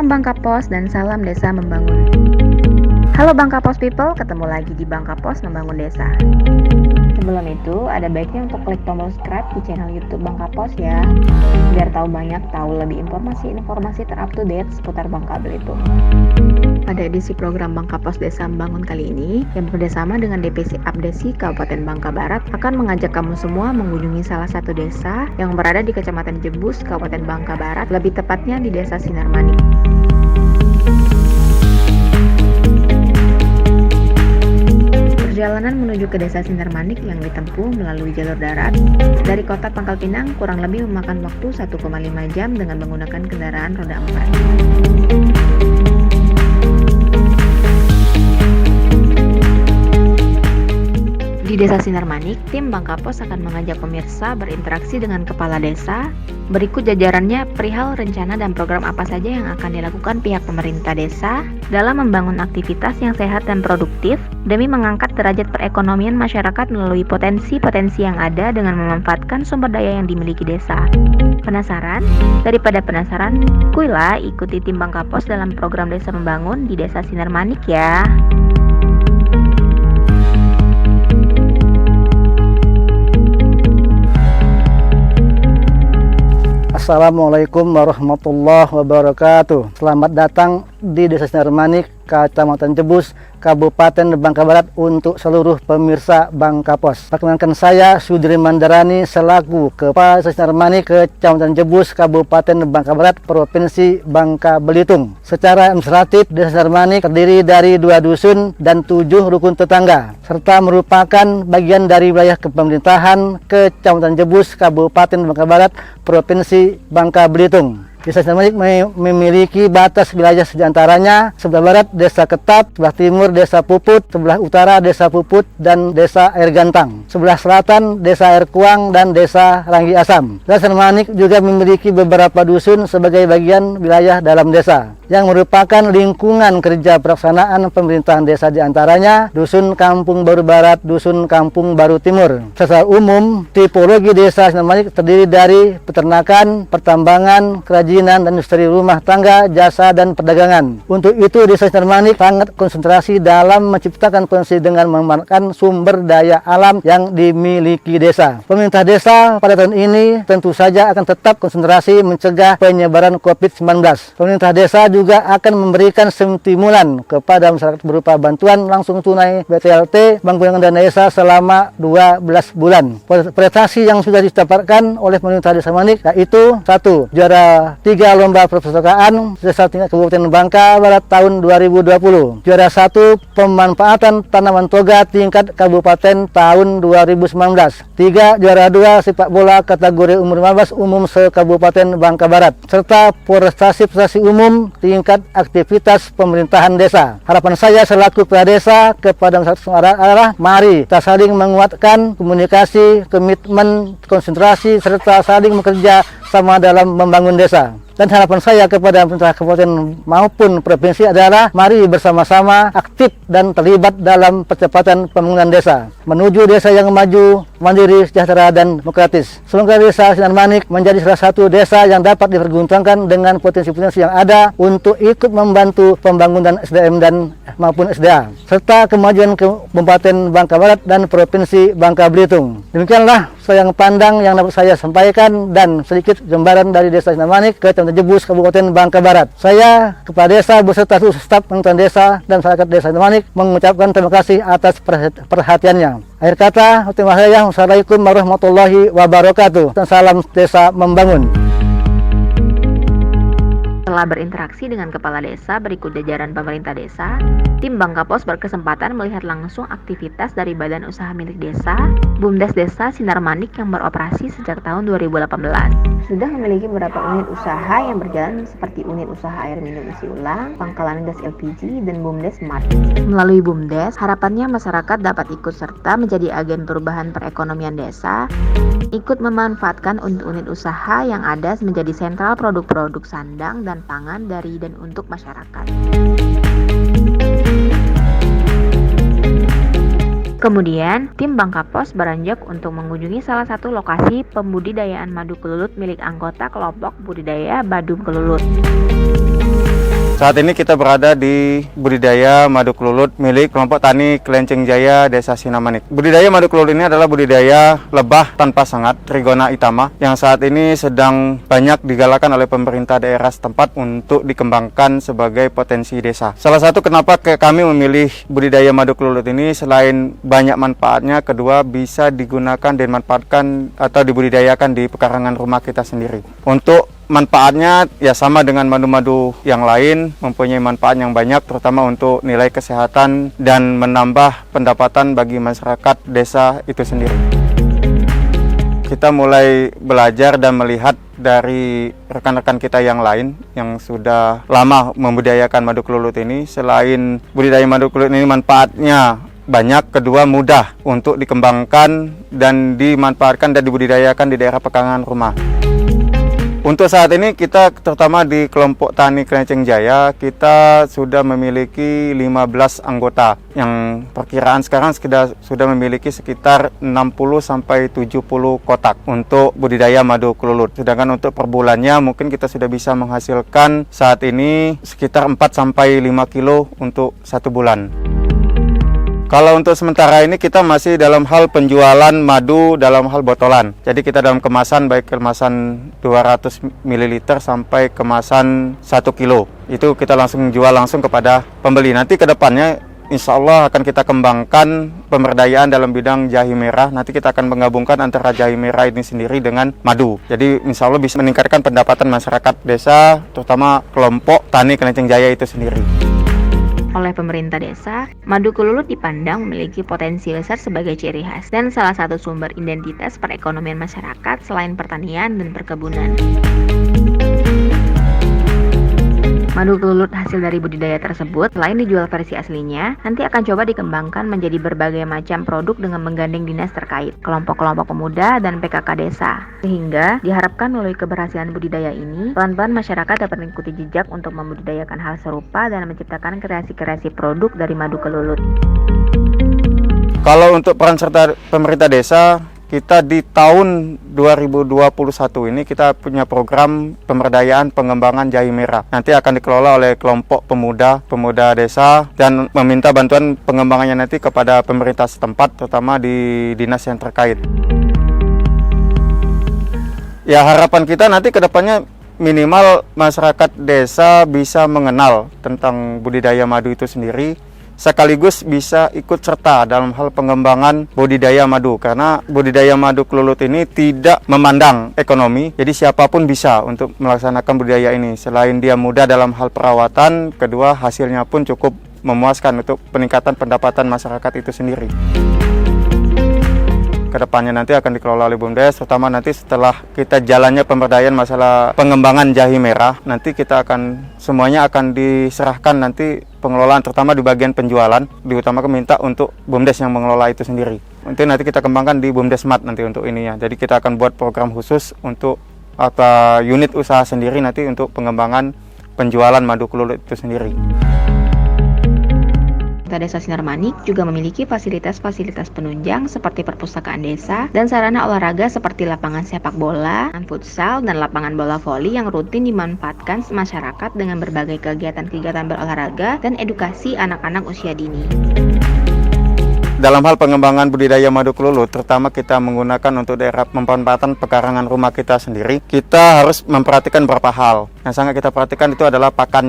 Salam Bangka Pos dan salam desa membangun. Halo Bangka Pos people, ketemu lagi di Bangka Pos Membangun Desa. Sebelum itu, ada baiknya untuk klik tombol subscribe di channel YouTube Bangka Pos ya, biar tahu lebih informasi terupdate seputar Bangka Belitung. Pada edisi program Bangka Pos Desa Membangun kali ini, yang bekerjasama dengan DPC Abdesi Kabupaten Bangka Barat akan mengajak kamu semua mengunjungi salah satu desa yang berada di Kecamatan Jebus, Kabupaten Bangka Barat, lebih tepatnya di Desa Sinar Manik. Perjalanan menuju ke Desa Sinar Manik yang ditempuh melalui jalur darat dari kota Pangkal Pinang kurang lebih memakan waktu 1,5 jam dengan menggunakan kendaraan roda 4. Di Desa Sinar Manik, tim Bangka Pos akan mengajak pemirsa berinteraksi dengan kepala desa. Berikut jajarannya perihal rencana dan program apa saja yang akan dilakukan pihak pemerintah desa dalam membangun aktivitas yang sehat dan produktif demi mengangkat derajat perekonomian masyarakat melalui potensi-potensi yang ada dengan memanfaatkan sumber daya yang dimiliki desa. Penasaran? Daripada penasaran, kuilah ikuti tim Bangka Pos dalam program Desa Membangun di Desa Sinar Manik ya. Assalamualaikum warahmatullahi wabarakatuh. Selamat datang di Desa Sinar Manik, Kecamatan Jebus, Kabupaten Bangka Barat untuk seluruh pemirsa Bangka Pos. Perkenalkan saya Sudri Mandarani selaku Kepala Desa Sinar Manik, Kecamatan Jebus, Kabupaten Bangka Barat, Provinsi Bangka Belitung. Secara administratif, Desa Sinar Manik terdiri dari 2 dusun dan 7 rukun tetangga, serta merupakan bagian dari wilayah kepemerintahan Kecamatan Jebus, Kabupaten Bangka Barat, Provinsi Bangka Belitung. Desa Sinar Manik memiliki batas wilayah diantaranya sebelah barat Desa Ketap, sebelah timur Desa Puput, sebelah utara Desa Puput dan Desa Air Gantang, sebelah selatan Desa Air Kuang dan Desa Ranggi Asam. Desa Sinar Manik juga memiliki beberapa dusun sebagai bagian wilayah dalam desa yang merupakan lingkungan kerja pelaksanaan pemerintahan desa, diantaranya Dusun Kampung Baru Barat, Dusun Kampung Baru Timur. Secara umum, tipologi Desa Sinar Manik terdiri dari peternakan, pertambangan, kerajinan, dan industri rumah tangga, jasa, dan perdagangan. Untuk itu, Desa Sinar Manik sangat konsentrasi dalam menciptakan potensi dengan memanfaatkan sumber daya alam yang dimiliki desa. Pemerintah desa pada tahun ini tentu saja akan tetap konsentrasi mencegah penyebaran COVID-19. Pemerintah desa juga akan memberikan stimulan kepada masyarakat berupa bantuan langsung tunai BTLT, menggunakan dana desa selama 12 bulan. Prestasi yang sudah didapatkan oleh pemerintah Desa Manik yaitu 1. Juara 3 lomba perpustakaan desa tingkat Kabupaten Bangka Barat tahun 2020. Juara 1 pemanfaatan tanaman toga tingkat kabupaten tahun 2019. 3. Juara 2 sepak bola kategori umur 15 umum se-Kabupaten Bangka Barat, serta prestasi umum tingkat aktivitas pemerintahan desa. Harapan saya selaku kepala desa kepada masyarakat adalah mari kita saling menguatkan komunikasi, komitmen, konsentrasi, serta saling bekerja sama dalam membangun desa. Dan harapan saya kepada pemerintah kabupaten maupun provinsi adalah mari bersama-sama aktif dan terlibat dalam percepatan pembangunan desa menuju desa yang maju, mandiri, sejahtera, dan demokratis. Semoga Desa Sinar Manik menjadi salah satu desa yang dapat dipergunakan dengan potensi-potensi yang ada untuk ikut membantu pembangunan SDM dan maupun SDA, serta kemajuan Kabupaten Bangka Barat dan Provinsi Bangka Belitung. Demikianlah sayang pandang yang dapat saya sampaikan dan sedikit gambaran dari Desa Sinar Manik, Kecamatan Jebus, Kabupaten Bangka Barat. Saya, Kepala Desa beserta seluruh staf pemerintahan desa dan masyarakat Desa Sinar Manik mengucapkan terima kasih atas perhatiannya. Akhir kata, terima kasih. Wassalamualaikum warahmatullahi wabarakatuh. Dan salam Desa Membangun. Setelah berinteraksi dengan kepala desa, berikut jajaran pemerintah desa. Tim Bangka Pos berkesempatan melihat langsung aktivitas dari badan usaha milik desa, BUMDes Desa Sinar Manik yang beroperasi sejak tahun 2018. Sudah memiliki beberapa unit usaha yang berjalan seperti unit usaha air minum isi ulang, pangkalan gas LPG, dan BUMDes Smart. Melalui BUMDes, harapannya masyarakat dapat ikut serta menjadi agen perubahan perekonomian desa, ikut memanfaatkan unit-unit usaha yang ada menjadi sentral produk-produk sandang dan pangan dari dan untuk masyarakat. Kemudian, tim Bangka Pos beranjak untuk mengunjungi salah satu lokasi pembudidayaan madu kelulut milik anggota kelompok budidaya Badung Kelulut. Saat ini kita berada di budidaya madu kelulut milik kelompok tani Kelenceng Jaya Desa Sinarmanik. Budidaya madu kelulut ini adalah budidaya lebah tanpa sengat Trigona itama yang saat ini sedang banyak digalakkan oleh pemerintah daerah setempat untuk dikembangkan sebagai potensi desa. Salah satu kenapa kami memilih budidaya madu kelulut ini selain banyak manfaatnya, kedua bisa digunakan dan dimanfaatkan atau dibudidayakan di pekarangan rumah kita sendiri. Untuk manfaatnya ya sama dengan madu-madu yang lain, mempunyai manfaat yang banyak terutama untuk nilai kesehatan dan menambah pendapatan bagi masyarakat desa itu sendiri. Kita mulai belajar dan melihat dari rekan-rekan kita yang lain yang sudah lama membudidayakan madu kelulut ini. Selain budidaya madu kelulut ini manfaatnya banyak, kedua mudah untuk dikembangkan dan dimanfaatkan dan dibudidayakan di daerah pekarangan rumah. Untuk saat ini kita terutama di kelompok tani Kelenceng Jaya kita sudah memiliki 15 anggota yang perkiraan sekarang sudah memiliki sekitar 60-70 kotak untuk budidaya madu kelulut. Sedangkan untuk per bulannya mungkin kita sudah bisa menghasilkan saat ini sekitar 4-5 kilo untuk 1 bulan. Kalau untuk sementara ini kita masih dalam hal penjualan madu dalam hal botolan. Jadi kita dalam kemasan, baik kemasan 200 ml sampai kemasan 1 kilo. Itu kita langsung jual langsung kepada pembeli. Nanti ke depannya insya Allah akan kita kembangkan pemberdayaan dalam bidang jahe merah. Nanti kita akan menggabungkan antara jahe merah ini sendiri dengan madu. Jadi insya Allah bisa meningkatkan pendapatan masyarakat desa, terutama kelompok tani Kelenceng Jaya itu sendiri. Oleh pemerintah desa, madu kelulut dipandang memiliki potensi besar sebagai ciri khas dan salah satu sumber identitas perekonomian masyarakat selain pertanian dan perkebunan. Madu kelulut hasil dari budidaya tersebut, selain dijual versi aslinya, nanti akan coba dikembangkan menjadi berbagai macam produk dengan menggandeng dinas terkait, kelompok-kelompok pemuda, dan PKK desa. Sehingga diharapkan melalui keberhasilan budidaya ini, pelan-pelan masyarakat dapat mengikuti jejak untuk membudidayakan hal serupa dan menciptakan kreasi-kreasi produk dari madu kelulut. Kalau untuk peran serta pemerintah desa, kita di tahun 2021 ini kita punya program pemberdayaan pengembangan jahe merah. Nanti akan dikelola oleh kelompok pemuda desa dan meminta bantuan pengembangannya nanti kepada pemerintah setempat, terutama di dinas yang terkait. Ya harapan kita nanti ke depannya minimal masyarakat desa bisa mengenal tentang budidaya madu itu sendiri, sekaligus bisa ikut serta dalam hal pengembangan budidaya madu, karena budidaya madu kelulut ini tidak memandang ekonomi, jadi siapapun bisa untuk melaksanakan budidaya ini. Selain dia mudah dalam hal perawatan, kedua hasilnya pun cukup memuaskan untuk peningkatan pendapatan masyarakat itu sendiri. Kedepannya nanti akan dikelola oleh BUMDes, terutama nanti setelah kita jalannya pemberdayaan masalah pengembangan jahe merah, nanti kita akan semuanya akan diserahkan nanti pengelolaan, terutama di bagian penjualan, diutamakan minta untuk BUMDes yang mengelola itu sendiri. Nanti kita kembangkan di BUMDesMat nanti untuk ininya. Jadi kita akan buat program khusus untuk unit usaha sendiri nanti untuk pengembangan penjualan madu kelulut itu sendiri. Desa Sinarmanik juga memiliki fasilitas-fasilitas penunjang seperti perpustakaan desa dan sarana olahraga seperti lapangan sepak bola, futsal, dan lapangan bola voli yang rutin dimanfaatkan masyarakat dengan berbagai kegiatan-kegiatan berolahraga dan edukasi anak-anak usia dini. Dalam hal pengembangan budidaya madu kelulut, terutama kita menggunakan untuk daerah pemanfaatan pekarangan rumah kita sendiri, kita harus memperhatikan beberapa hal. Yang sangat kita perhatikan itu adalah pakan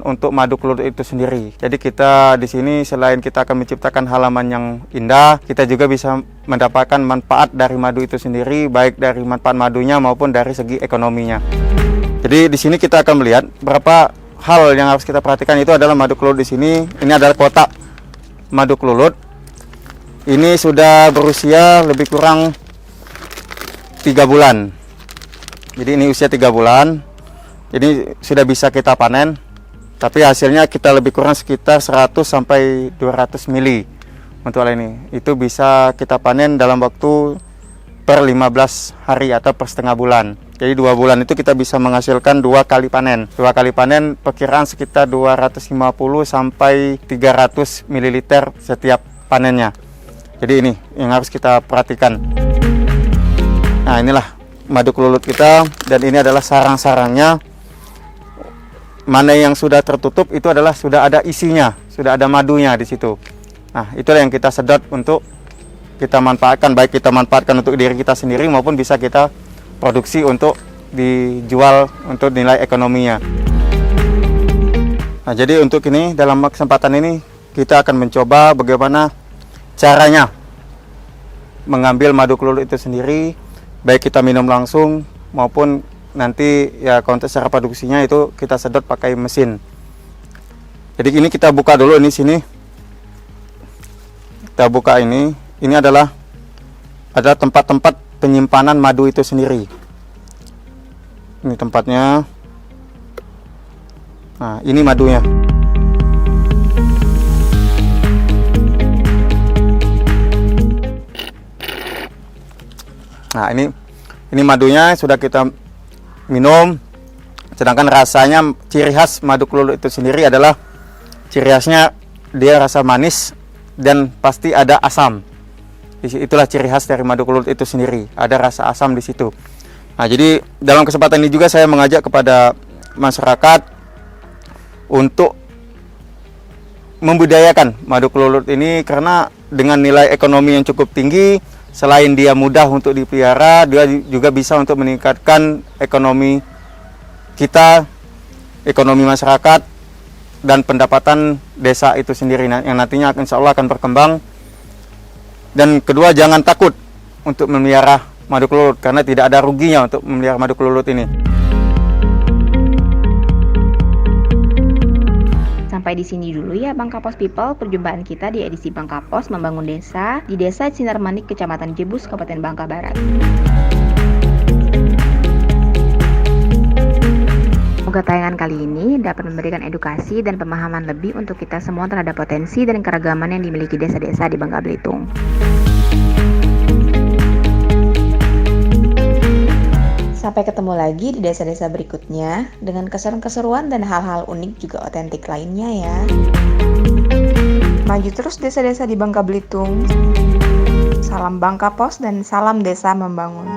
untuk madu kelulut itu sendiri. Jadi kita di sini selain kita akan menciptakan halaman yang indah, kita juga bisa mendapatkan manfaat dari madu itu sendiri, baik dari manfaat madunya maupun dari segi ekonominya. Jadi di sini kita akan melihat beberapa hal yang harus kita perhatikan. Itu adalah madu kelulut di sini. Ini adalah kotak madu kelulut. Ini sudah berusia lebih kurang 3 bulan. Jadi ini usia 3 bulan. Jadi sudah bisa kita panen. Tapi hasilnya kita lebih kurang sekitar 100-200 mili untuk hal ini. Itu bisa kita panen dalam waktu per 15 hari atau per setengah bulan. Jadi 2 bulan itu kita bisa menghasilkan 2 kali panen. 2 kali panen perkiraan sekitar 250 sampai 300 ml setiap panennya. Jadi ini yang harus kita perhatikan. Nah inilah madu kelulut kita, dan ini adalah sarang-sarangnya. mana yang sudah tertutup itu adalah sudah ada isinya, sudah ada madunya di situ. Nah, itulah yang kita sedot untuk kita manfaatkan, baik kita manfaatkan untuk diri kita sendiri maupun bisa kita produksi untuk dijual untuk nilai ekonominya. Nah, jadi untuk ini dalam kesempatan ini kita akan mencoba bagaimana caranya mengambil madu kelulut itu sendiri, baik kita minum langsung maupun nanti ya konteks cara produksinya itu kita sedot pakai mesin. Jadi ini kita buka dulu ini sini. Kita buka ini adalah ada tempat-tempat penyimpanan madu itu sendiri. Ini tempatnya. Nah, ini madunya. Nah, ini madunya sudah kita minum. Sedangkan rasanya, ciri khas madu kelulut itu sendiri adalah ciri khasnya dia rasa manis dan pasti ada asam. Itulah ciri khas dari madu kelulut itu sendiri, ada rasa asam di situ. Nah, jadi dalam kesempatan ini juga saya mengajak kepada masyarakat untuk membudidayakan madu kelulut ini karena dengan nilai ekonomi yang cukup tinggi, selain dia mudah untuk dipelihara, dia juga bisa untuk meningkatkan ekonomi kita, ekonomi masyarakat, dan pendapatan desa itu sendiri yang nantinya insya Allah akan berkembang. Dan kedua, jangan takut untuk memelihara madu kelulut karena tidak ada ruginya untuk memelihara madu kelulut ini. Sampai di sini dulu ya Bang Kapos People, perjumpaan kita di edisi Bang Kapos Membangun Desa di Desa Sinar Manik, Kecamatan Jebus, Kabupaten Bangka Barat. Semoga tayangan kali ini dapat memberikan edukasi dan pemahaman lebih untuk kita semua terhadap potensi dan keragaman yang dimiliki desa-desa di Bangka Belitung. Sampai ketemu lagi di desa-desa berikutnya dengan keseruan-keseruan dan hal-hal unik juga otentik lainnya ya. Maju terus desa-desa di Bangka Belitung. Salam Bangka Pos dan salam desa membangun.